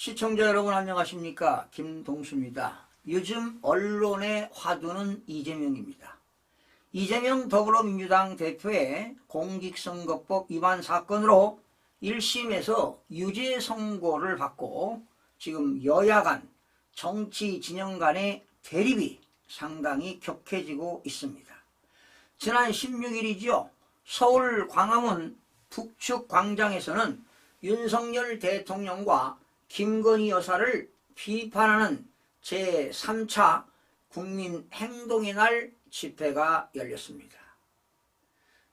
시청자 여러분 안녕하십니까? 김동수입니다. 요즘 언론의 화두는 이재명입니다. 이재명 더불어민주당 대표의 공직선거법 위반 사건으로 1심에서 유죄 선고를 받고 지금 여야 간 정치 진영 간의 대립이 상당히 격해지고 있습니다. 지난 16일이죠. 서울 광화문 북측 광장에서는 윤석열 대통령과 김건희 여사를 비판하는 제3차 국민행동의 날 집회가 열렸습니다.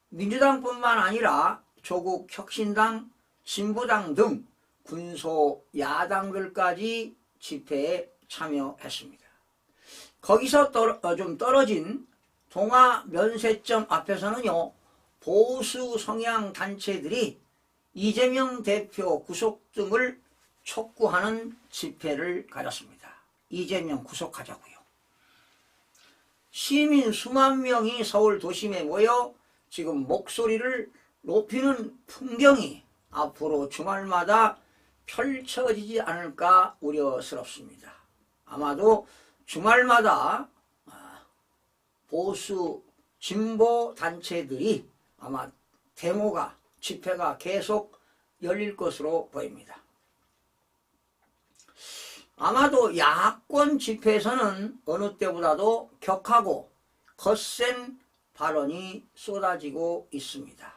민주당뿐만 아니라 조국 혁신당, 진보당 등 군소 야당들까지 집회에 참여했습니다. 거기서 좀 떨어진 동아면세점 앞에서는요, 보수 성향 단체들이 이재명 대표 구속 등을 촉구하는 집회를 가졌습니다. 이재명 구속하자고요. 시민 수만 명이 서울 도심에 모여 지금 목소리를 높이는 풍경이 앞으로 주말마다 펼쳐지지 않을까 우려스럽습니다. 아마도 주말마다 보수 진보 단체들이 아마 데모가 집회가 계속 열릴 것으로 보입니다. 아마도 야권 집회에서는 어느 때보다도 격하고 거센 발언이 쏟아지고 있습니다.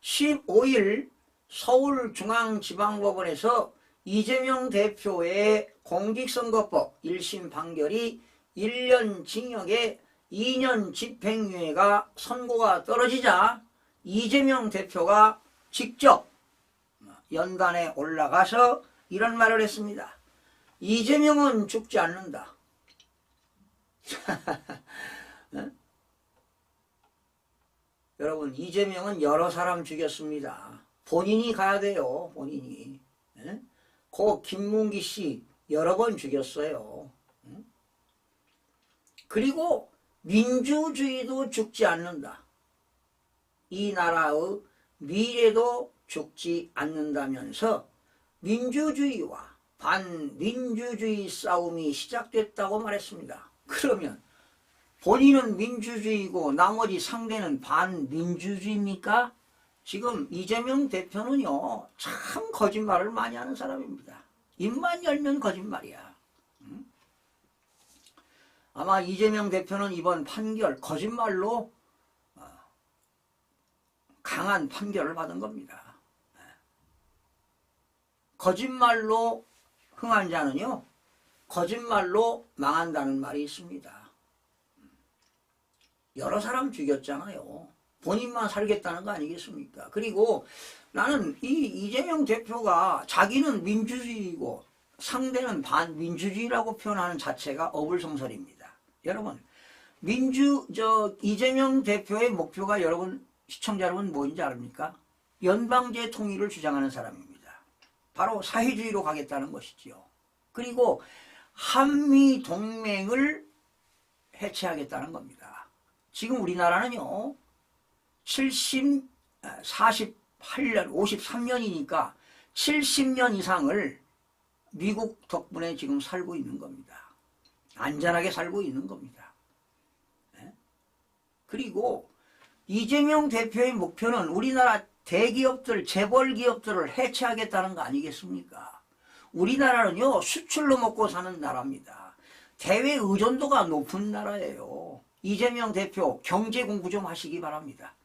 15일 서울중앙지방법원에서 이재명 대표의 공직선거법 1심 판결이 1년 징역에 2년 집행유예가 선고가 떨어지자 이재명 대표가 직접 연단에 올라가서 이런 말을 했습니다. 이재명은 죽지 않는다. 여러분, 이재명은 여러 사람 죽였습니다. 본인이 가야 돼요. 본인이. 고 김문기 씨 여러 번 죽였어요. 그리고 민주주의도 죽지 않는다. 이 나라의 미래도 죽지 않는다면서 민주주의와 반민주주의 싸움이 시작됐다고 말했습니다. 그러면 본인은 민주주의고 나머지 상대는 반민주주의입니까? 지금 이재명 대표는요, 참 거짓말을 많이 하는 사람입니다. 입만 열면 거짓말이야. 아마 이재명 대표는 이번 판결 거짓말로 강한 판결을 받은 겁니다. 거짓말로 흥한 자는요, 거짓말로 망한다는 말이 있습니다. 여러 사람 죽였잖아요. 본인만 살겠다는 거 아니겠습니까? 그리고 나는 이 이재명 대표가 자기는 민주주의고 상대는 반민주주의라고 표현하는 자체가 어불성설입니다. 여러분, 이재명 대표의 목표가 여러분, 시청자 여러분 뭐인지 압니까? 연방제 통일을 주장하는 사람입니다. 바로 사회주의로 가겠다는 것이지요. 그리고 한미 동맹을 해체하겠다는 겁니다. 지금 우리나라는요, 48년, 53년이니까 70년 이상을 미국 덕분에 지금 살고 있는 겁니다. 안전하게 살고 있는 겁니다. 그리고 이재명 대표의 목표는 우리나라 대기업들, 재벌기업들을 해체하겠다는 거 아니겠습니까? 우리나라는요, 수출로 먹고 사는 나라입니다. 대외 의존도가 높은 나라예요. 이재명 대표 경제 공부 좀 하시기 바랍니다.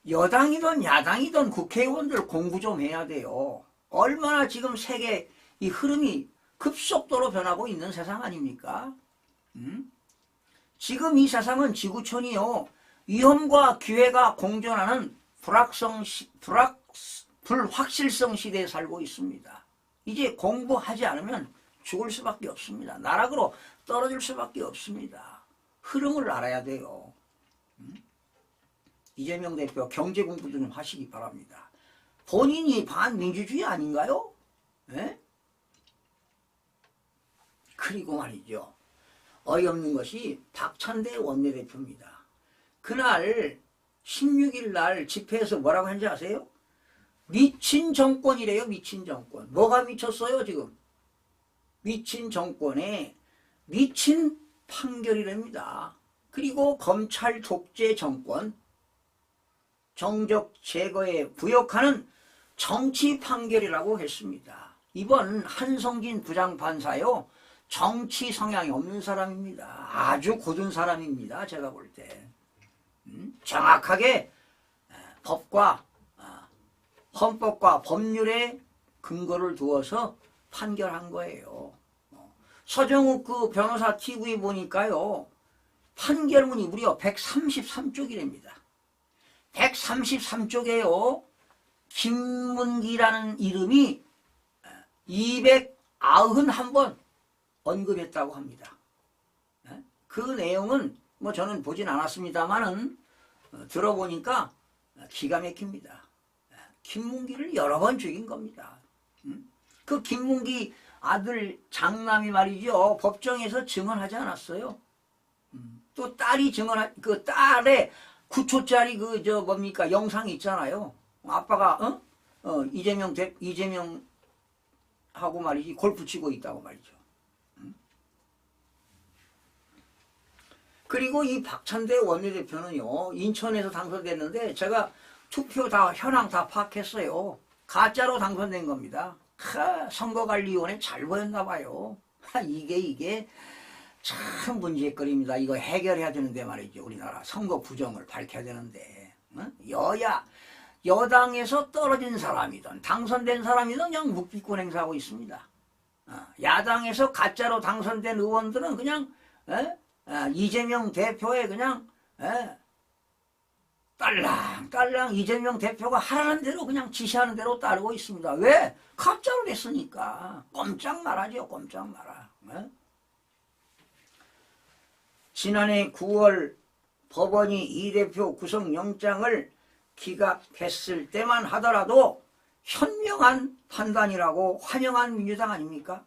여당이든 야당이든 국회의원들 공부 좀 해야 돼요. 얼마나 지금 세계 이 흐름이 급속도로 변하고 있는 세상 아닙니까? 지금 이 세상은 지구촌이요, 위험과 기회가 공존하는 불확실성 시대에 살고 있습니다. 이제 공부하지 않으면 죽을 수밖에 없습니다. 나락으로 떨어질 수밖에 없습니다. 흐름을 알아야 돼요. 이재명 대표 경제 공부 좀 하시기 바랍니다. 본인이 반민주주의 아닌가요? 네? 그리고 말이죠, 어이없는 것이 박찬대 원내대표입니다. 그날 16일 날 집회에서 뭐라고 한지 아세요? 미친 정권이래요. 미친 정권. 뭐가 미쳤어요 지금? 미친 정권에 미친 판결이랍니다. 그리고 검찰 독재 정권, 정적 제거에 부역하는 정치 판결이라고 했습니다. 이번 한성진 부장판사요, 정치 성향이 없는 사람입니다. 아주 고든 사람입니다. 제가 볼 때. 정확하게 법과 헌법과 법률에 근거를 두어서 판결한 거예요. 서정욱 그 변호사 TV 보니까요, 판결문이 무려 133쪽이랍니다. 133쪽에요, 김문기라는 이름이 291번 언급했다고 합니다. 그 내용은 뭐 저는 보진 않았습니다만은 들어보니까 기가 막힙니다. 김문기를 여러 번 죽인 겁니다. 그 김문기 아들 장남이 말이죠, 법정에서 증언하지 않았어요. 또 딸이 그 딸의 9초짜리 뭡니까 영상이 있잖아요. 아빠가 이재명하고 말이지 골프 치고 있다고 말이죠. 그리고 이 박찬대 원내대표는요, 인천에서 당선됐는데 제가 투표 현황 다 파악했어요. 가짜로 당선된 겁니다. 선거관리위원회 잘 보였나 봐요. 이게 참 문제거리입니다. 이거 해결해야 되는데 말이죠. 우리나라 선거 부정을 밝혀야 되는데, 여당에서 떨어진 사람이든 당선된 사람이든 그냥 묵비권 행사하고 있습니다. 야당에서 가짜로 당선된 의원들은 그냥 이재명 대표의 그냥 딸랑 이재명 대표가 하라는 대로 그냥 지시하는 대로 따르고 있습니다. 왜? 가짜로 됐으니까. 꼼짝 말하죠. 꼼짝 말아. 지난해 9월 법원이 이 대표 구속영장을 기각했을 때만 하더라도 현명한 판단이라고 환영한 민주당 아닙니까?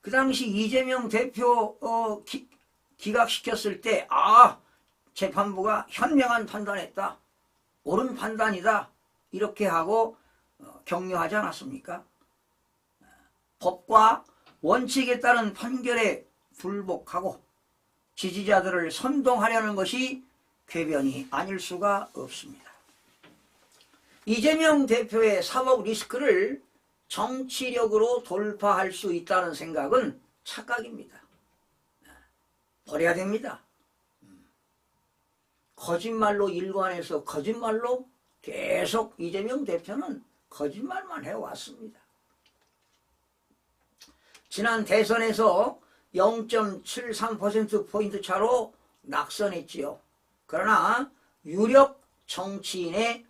그 당시 이재명 대표 기각시켰을 때 재판부가 현명한 판단했다, 옳은 판단이다, 이렇게 하고 격려하지 않았습니까? 법과 원칙에 따른 판결에 불복하고 지지자들을 선동하려는 것이 궤변이 아닐 수가 없습니다. 이재명 대표의 사법 리스크를 정치력으로 돌파할 수 있다는 생각은 착각입니다. 버려야 됩니다. 거짓말로 일관해서 거짓말로 계속 이재명 대표는 거짓말만 해왔습니다. 지난 대선에서 0.73%포인트 차로 낙선했지요. 그러나 유력 정치인의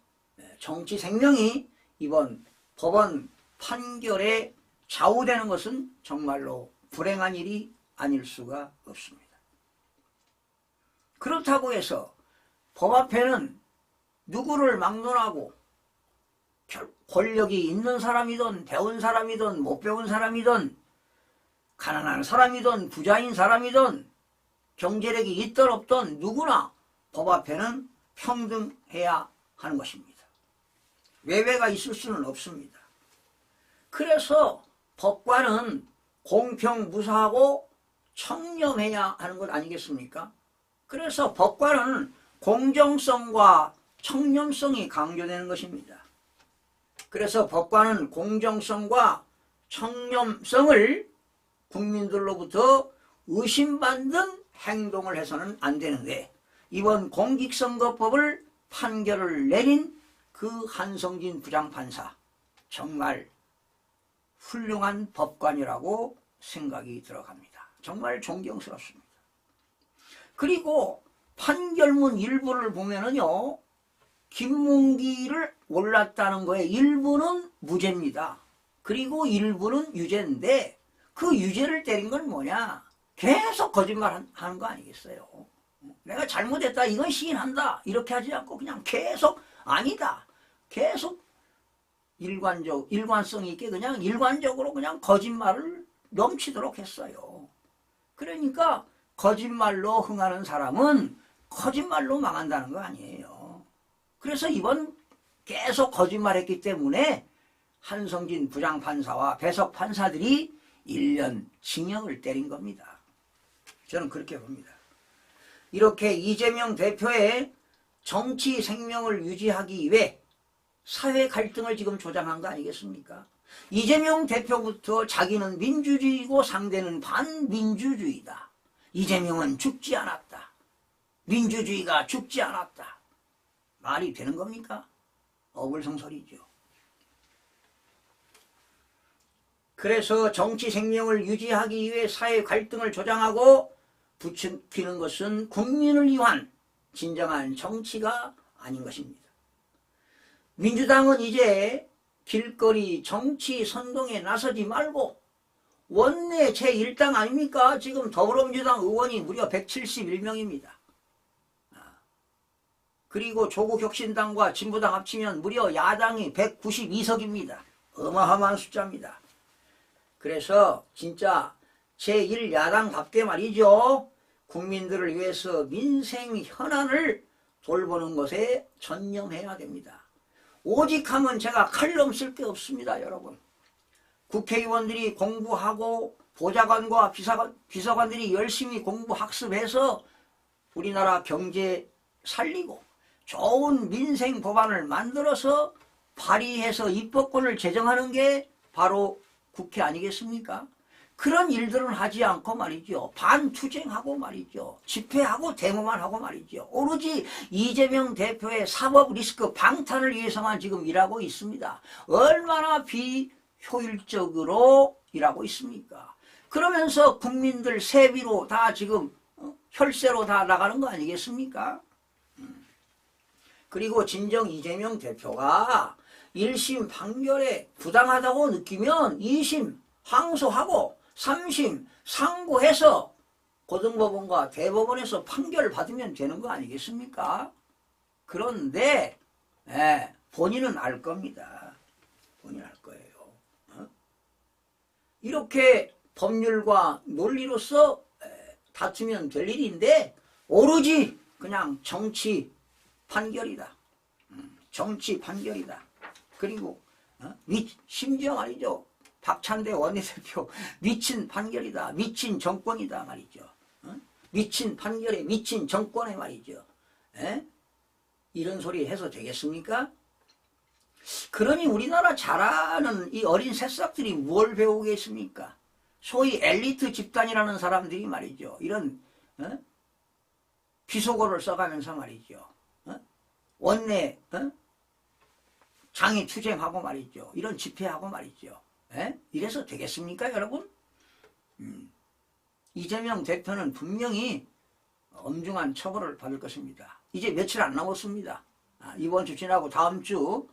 정치 생명이 이번 법원 판결에 좌우되는 것은 정말로 불행한 일이 아닐 수가 없습니다. 그렇다고 해서 법 앞에는 누구를 막론하고 권력이 있는 사람이든 배운 사람이든 못 배운 사람이든 가난한 사람이든 부자인 사람이든 경제력이 있든 없든 누구나 법 앞에는 평등해야 하는 것입니다. 외배가 있을 수는 없습니다. 그래서 법관은 공평무사하고 청렴해야 하는 것 아니겠습니까? 그래서 법관은 공정성과 청렴성이 강조되는 것입니다. 그래서 법관은 공정성과 청렴성을 국민들로부터 의심받는 행동을 해서는 안 되는데, 이번 공직선거법을 판결을 내린 그 한성진 부장판사, 정말 훌륭한 법관이라고 생각이 들어갑니다. 정말 존경스럽습니다. 그리고 판결문 일부를 보면은요, 김문기를 올랐다는 거에 일부는 무죄입니다. 그리고 일부는 유죄인데, 그 유죄를 때린 건 뭐냐? 계속 거짓말 하는 거 아니겠어요? 내가 잘못했다, 이건 시인한다, 이렇게 하지 않고 그냥 계속 아니다, 계속 일관성 있게 그냥 일관적으로 그냥 거짓말을 넘치도록 했어요. 그러니까 거짓말로 흥하는 사람은 거짓말로 망한다는 거 아니에요. 그래서 이번 계속 거짓말했기 때문에 한성진 부장판사와 배석 판사들이 1년 징역을 때린 겁니다. 저는 그렇게 봅니다. 이렇게 이재명 대표의 정치 생명을 유지하기 위해 사회 갈등을 지금 조장한 거 아니겠습니까? 이재명 대표부터 자기는 민주주의고 상대는 반민주주의다. 이재명은 죽지 않았다. 민주주의가 죽지 않았다. 말이 되는 겁니까? 어불성설이죠. 그래서 정치 생명을 유지하기 위해 사회 갈등을 조장하고 부추기는 것은 국민을 위한 진정한 정치가 아닌 것입니다. 민주당은 이제 길거리 정치 선동에 나서지 말고 원내 제1당 아닙니까? 지금 더불어민주당 의원이 무려 171명입니다. 그리고 조국혁신당과 진보당 합치면 무려 야당이 192석입니다. 어마어마한 숫자입니다. 그래서 진짜 제1야당답게 말이죠. 국민들을 위해서 민생 현안을 돌보는 것에 전념해야 됩니다. 오직 하면 제가 칼럼 쓸 게 없습니다, 여러분. 국회의원들이 공부하고 보좌관과 비서관들이 열심히 공부 학습해서 우리나라 경제 살리고 좋은 민생 법안을 만들어서 발의해서 입법권을 제정하는 게 바로 국회 아니겠습니까? 그런 일들은 하지 않고 말이죠. 반투쟁하고 말이죠. 집회하고 데모만 하고 말이죠. 오로지 이재명 대표의 사법 리스크 방탄을 위해서만 지금 일하고 있습니다. 얼마나 비효율적으로 일하고 있습니까? 그러면서 국민들 세비로 다 지금 혈세로 다 나가는 거 아니겠습니까? 그리고 진정 이재명 대표가 1심 판결에 부당하다고 느끼면 2심 항소하고 3심 상고해서 고등법원과 대법원에서 판결을 받으면 되는 거 아니겠습니까? 그런데 본인은 알 겁니다. 본인 알 거예요. 이렇게 법률과 논리로서 다투면 될 일인데 오로지 그냥 정치 판결이다. 정치 판결이다. 그리고 심지어 말이죠. 박찬대 원내대표 미친 판결이다. 미친 정권이다 말이죠. 미친 판결에 미친 정권에 말이죠. 이런 소리 해서 되겠습니까? 그러니 우리나라 잘하는 이 어린 새싹들이 뭘 배우겠습니까? 소위 엘리트 집단이라는 사람들이 말이죠. 이런 비속어를 써가면서 말이죠. 원내 장애 투쟁하고 말이죠. 이런 집회하고 말이죠. 이래서 되겠습니까, 여러분? 이재명 대표는 분명히 엄중한 처벌을 받을 것입니다. 이제 며칠 안 남았습니다. 이번 주 지나고 다음 주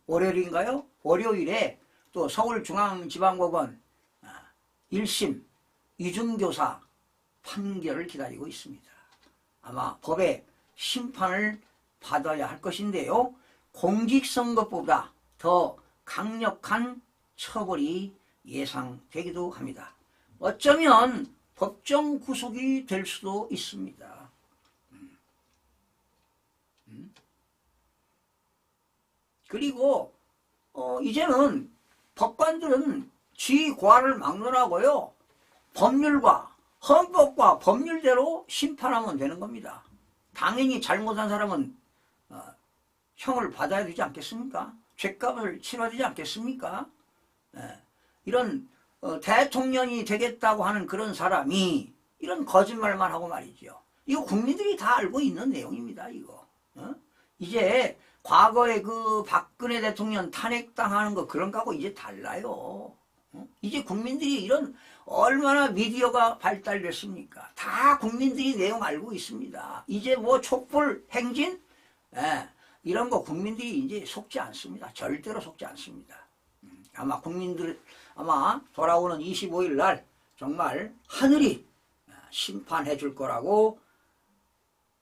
월요일인가요? 월요일에 또 서울중앙지방법원 1심 이중교사 판결을 기다리고 있습니다. 아마 법의 심판을 받아야 할 것인데요. 공직선거보다 더 강력한 처벌이 예상되기도 합니다. 어쩌면 법정 구속이 될 수도 있습니다. 그리고 이제는 법관들은 쥐과를 막론하고요. 법률과 헌법과 법률대로 심판하면 되는 겁니다. 당연히 잘못한 사람은 형을 받아야 되지 않겠습니까? 죗값을 치러야 되지 않겠습니까? 이런 대통령이 되겠다고 하는 그런 사람이 이런 거짓말만 하고 말이죠. 이거 국민들이 다 알고 있는 내용입니다. 이거 이제 과거에 그 박근혜 대통령 탄핵당하는 거 그런 거하고 이제 달라요. 이제 국민들이 이런 얼마나 미디어가 발달됐습니까? 다 국민들이 내용 알고 있습니다. 이제 뭐 촛불 행진? 이런 거 국민들이 이제 속지 않습니다. 절대로 속지 않습니다. 아마 국민들 아마 돌아오는 25일 날 정말 하늘이 심판해 줄 거라고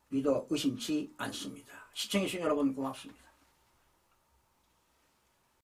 믿어 의심치 않습니다. 시청해주신 여러분 고맙습니다.